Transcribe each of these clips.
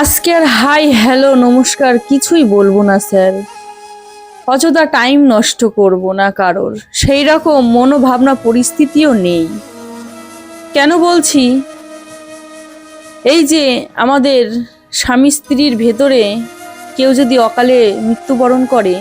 আজকে আর hi hello নমস্কার কিছুই বলবো না স্যার, অযথা টাইম নষ্ট করব না কারোর, সেই রকম মনোভাবনা পরিস্থিতিও নেই। কেন বলছি, এই যে আমাদের স্বামী স্ত্রীর ভেতরে কেউ যদি অকালে মৃত্যুবরণ করে,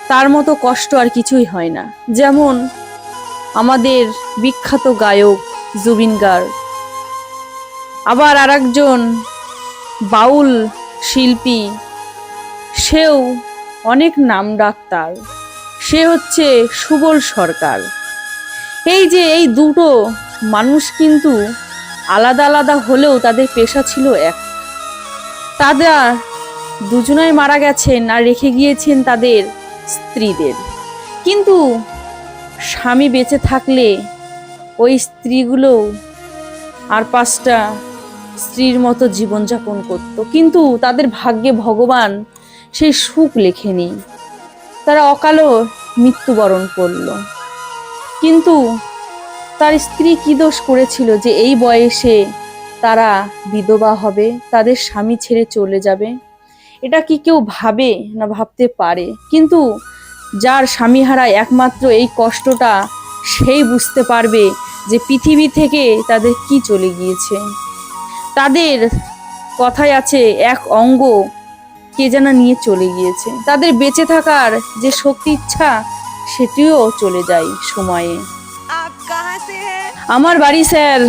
তার মতো কষ্ট আর কিছুই হয় না। যেমন আমাদের বিখ্যাত গায়ক জুবিন গার্গ, আবার আরেকজন বাউল শিল্পী, সেও অনেক নামডাক তার, সে হচ্ছে সুবল সরকার। এই যে এই দুটো মানুষ কিন্তু আলাদা আলাদা হলেও তাদের পেশা ছিল এক। তারা দুজনাই মারা গেছেন আর রেখে গিয়েছেন তাদের স্ত্রীদের। কিন্তু স্বামী বেঁচে থাকলে ওই স্ত্রীগুলো আর 5টা স্ত্রীর মতো জীবনযাপন করত, কিন্তু তাদের ভাগ্যে ভগবান সেই সুখ লেখেনি, তারা অকালে মৃত্যুবরণ করল। কিন্তু তার স্ত্রী কি দোষ করেছিল যে এই বয়সে তারা বিধবা হবে, তাদের স্বামী ছেড়ে চলে যাবে? এটা কি কেউ ভাবে না ভাবতে পারে? কিন্তু যার স্বামী হারায় একমাত্র এই কষ্টটা সেই বুঝতে পারবে যে পৃথিবী থেকে তাদের কি চলে গিয়েছে। তাদের কথায় আছে এক অঙ্গ কে যেন নিয়ে চলে গিয়েছে, তাদের বেঁচে থাকার যে শক্তি ইচ্ছা সেটিও চলে যায় সময়ে। আমার বাড়ি স্যার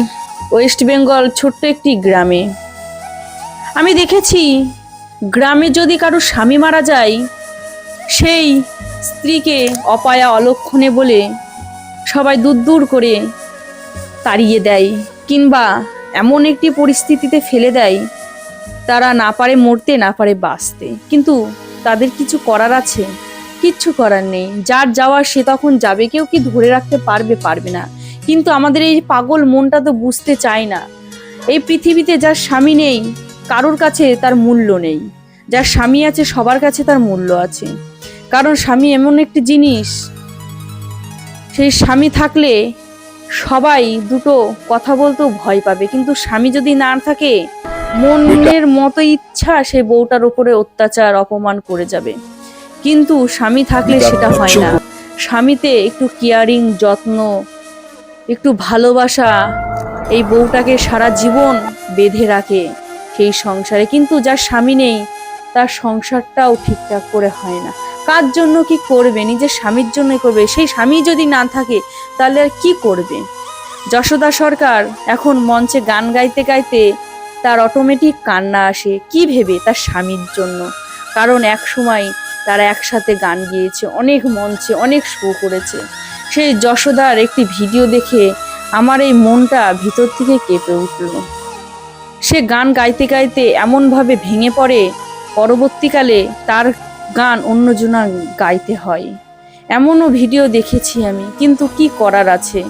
ওয়েস্ট বেঙ্গল ছোট্ট একটি গ্রামে। আমি দেখেছি গ্রামে যদি কারো স্বামী মারা যায়, সেই স্ত্রীকে অপায়া অলক্ষণে বলে সবাই দূর দূর করে তাড়িয়ে দেয়, কিংবা এমন একটি পরিস্থিতিতে ফেলে দেয় তারা না পারে মরতে না পারে বাঁচতে। কিন্তু তাদের কিছু করার আছে? কিচ্ছু করার নেই, যার যাওয়া সে তখন যাবে, কেউ কি ধরে রাখতে পারবে? পারবে না। কিন্তু আমাদের এই পাগল মনটা তো বুঝতে চায় না, এই পৃথিবীতে যার স্বামী নেই কারোর কাছে তার মূল্য নেই, যার স্বামী আছে সবার কাছে তার মূল্য আছে। কারণ স্বামী এমন একটি জিনিস, সেই স্বামী থাকলে সবাই দুটো কথা বলতেও ভয় পাবে, কিন্তু স্বামী যদি না থাকে মনের মতো ইচ্ছা সে বউটার উপরে অত্যাচার অপমান করে যাবে। কিন্তু স্বামী থাকলে সেটা হয় না। স্বামীতে একটু কেয়ারিং, যত্ন, একটু ভালোবাসা এই বউটাকে সারা জীবন বেঁধে রাখে সেই সংসারে। কিন্তু যার স্বামী নেই তার সংসারটাও ঠিকঠাক করে হয় না। কার জন্য কি করবে? নিজের স্বামীর জন্যই করবে। সেই স্বামী যদি না থাকে তাহলে আর কি করবে? যশোদা সরকার এখন মঞ্চে গান গাইতে গাইতে তার অটোমেটিক কান্না আসে, কি ভেবে? তার স্বামীর জন্য। কারণ এক সময় তারা একসাথে গান গিয়েছে, অনেক মঞ্চে অনেক শো করেছে। সেই যশোদার একটি ভিডিও দেখে আমার এই মনটা ভিতর থেকে কেঁপে উঠল। সে গান গাইতে গাইতে এমনভাবে ভেঙে পড়ে, পরবর্তীকালে তার গান অন্যজনা গাইতে হয়, এমনও ভিডিও দেখেছি আমি। কিন্তু কি করার আছে,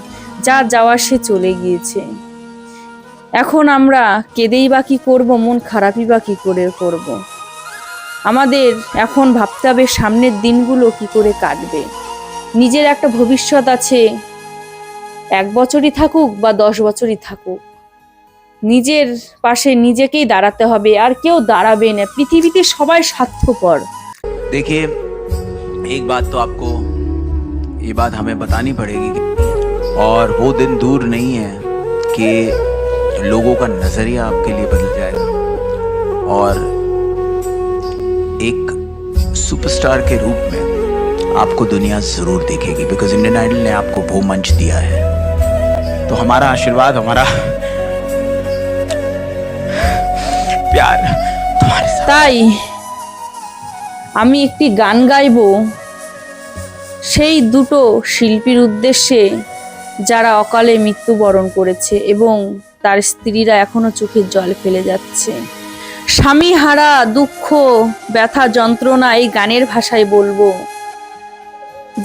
যা যাওয়ার সে চলে গিয়েছে। এখন আমরা কেঁদেই বা কি করব, মন খারাপই বা কি করে করব? আমাদের এখন ভাবতে হবে সামনের দিনগুলো কি করে কাটবে। নিজের একটা ভবিষ্যৎ আছে, 1 বছরই থাকুক বা 10 বছরই থাকুক, নিজের পাশে নিজেকেই দাঁড়াতে হবে, আর কেউ দাঁড়াবে না। পৃথিবীতে সবাই স্বার্থপর। देखिए, एक बात तो आपको ये बात हमें बतानी पड़ेगी, और वो दिन दूर नहीं है कि लोगों का नजरिया आपके लिए बदल जाएगा और एक सुपरस्टार के रूप में आपको दुनिया जरूर देखेगी, बिकॉज इंडियन आइडल ने आपको वो मंच दिया है। तो हमारा आशीर्वाद, हमारा प्यार तुम्हारे साथ। তাই আমি একটি গান গাইব সেই দুটো শিল্পীর উদ্দেশ্যে যারা অকালে মৃত্যুবরণ করেছে এবং তার স্ত্রীরা এখনো চোখের জল ফেলে যাচ্ছে। স্বামী হারা দুঃখ, ব্যথা, যন্ত্রণা এই গানের ভাষায় বলবো।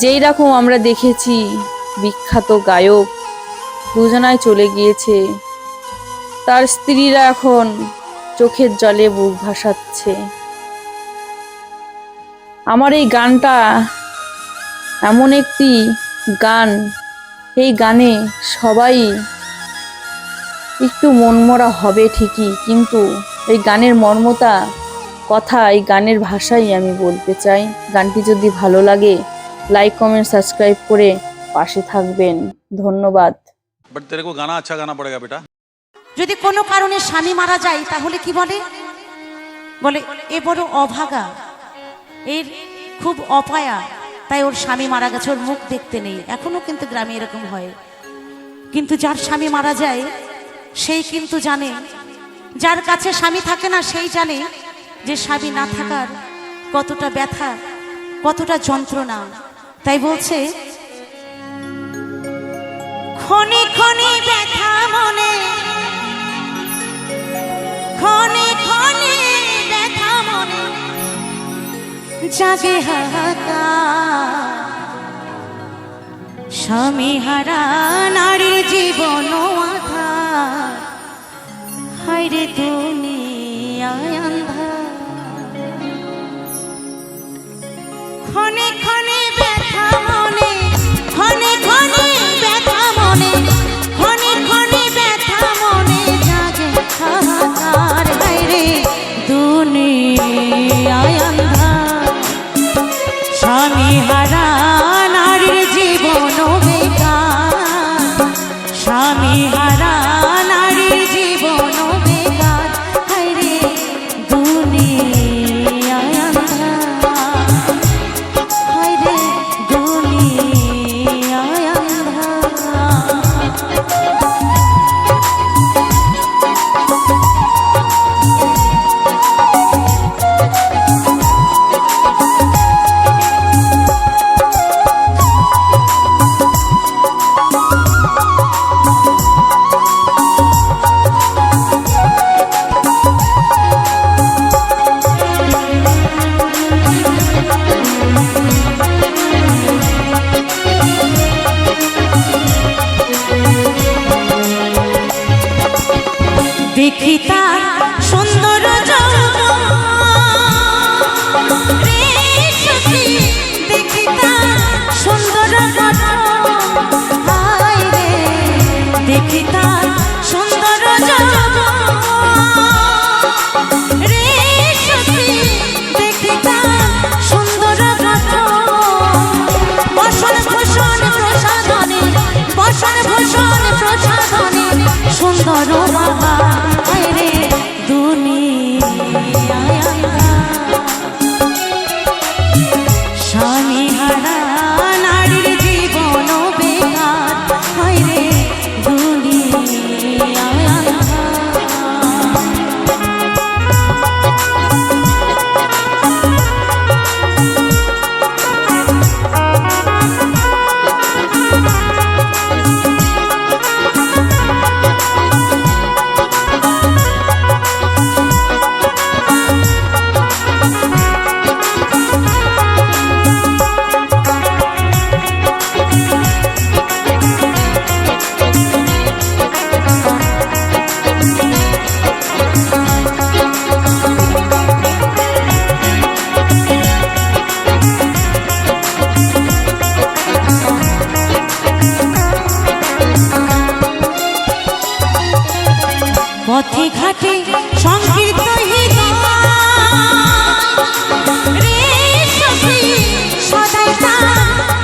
যেই রকম আমরা দেখেছি বিখ্যাত গায়ক দুজনাই চলে গিয়েছে, তার স্ত্রীরা এখন চোখের জলে বুক ভাসাচ্ছে। আমার এই গানটা এমন একটি গান, এই গানে সবাই একটু মনমরা হবে ঠিকই, কিন্তু এই গানের মর্মতা কথা, এই গানের ভাষাই আমি বলতে চাই। গানটি যদি ভালো লাগে লাইক কমেন্ট সাবস্ক্রাইব করে পাশে থাকবেন। ধন্যবাদ। बट तेरे को गाना अच्छा गाना पड़ेगा बेटा। যদি কোনো কারণে স্বামী মারা যায় তাহলে কি বলে? বলে এ বড় অভাগা, এর খুব অপায়া, তাই ওর স্বামী মারা গেছে, ওর মুখ দেখতে নেই। এখনো কিন্তু গ্রামে এরকম হয়। কিন্তু যার স্বামী মারা যায় সেই কিন্তু জানে, যার কাছে স্বামী থাকে না সেই জানে যে স্বামী না থাকার কতটা ব্যথা, কতটা যন্ত্রণা। তাই বলছে, ক্ষণে ক্ষণে ব্যথা মনে, ক্ষণে ক্ষণে ব্যথা মনে, জাগে হাহাকার। স্বামী হারা নারীর জীবন আধার, হায়রে দুনিয়ায় আন্ধার। ক্ষণে ক্ষণে ব্যথা মনে, ক্ষণে ক্ষণে ব্যথা মনে, ক্ষণে ক্ষণে ব্যথা মনে, জাগে হাহাকার। হায়রে দুনিয়ায় আন্ধার, স্বামী হারা নারীর জীবন বেকার, স্বামী হারা নারীর জীবন বেকার। হায়রে দুনিয়ায় আন্ধার, হায়রে দুনিয়ায় আন্ধার। দেখি তার সুন্দর যৌবন রে সখী, দেখি তার সুন্দর গঠন। হায় রে, দেখি তার সুন্দর যৌবন রে সখী, দেখি তার সুন্দর গঠন। বসন ভূষণ প্রসাদনে, বসন ভূষণ প্রসাদনে, সুন্দর বাবা। হায়রে দুনিয়ায় আন্ধার, স্বামী হারা নারীর জীবন বেকার। হায়রে দুনিয়ায় আন্ধার। পথে ঘাটে সংকীর্তন রে সখী, সদাই তার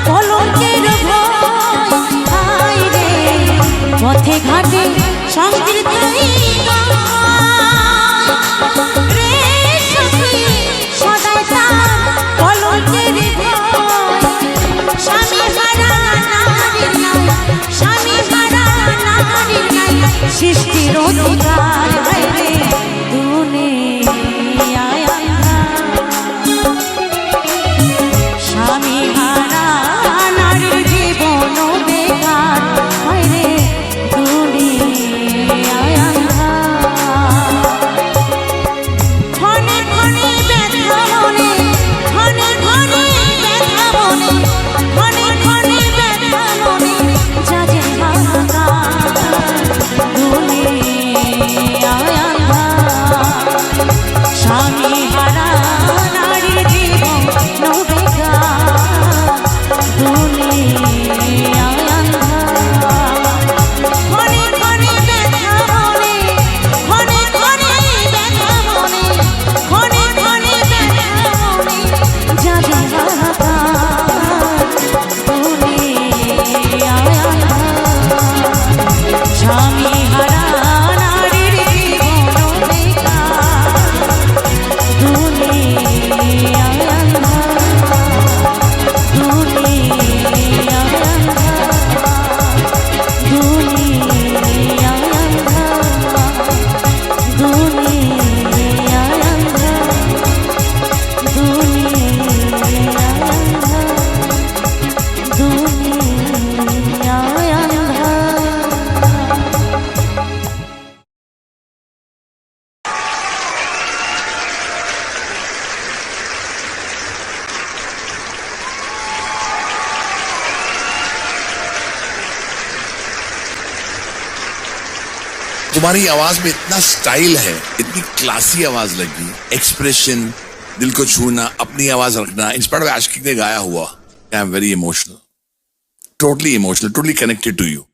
কলঙ্কের ভয়। হায় রে, পথে ঘাটে সংকীর্তন রে সখী, সদাই তার কলঙ্কের ভয়। স্বামী হারা নারীর নাই, স্বামী হারা নারীর নাই, সৃষ্টির অধিকার। হায়রে দুনিয়ায় আন্ধার, স্বামী হারা নারীর জীবন বেকার। হায়রে দুনিয়ায় আন্ধার। तुम्हारी आवाज में इतना स्टाइल है, इतनी क्लासी आवाज लगी, एक्सप्रेशन, दिल को छूना, अपनी आवाज रखना, इंस्पायर्ड बाय आशिकी ने गाया हुआ। I am very emotional, totally connected to you.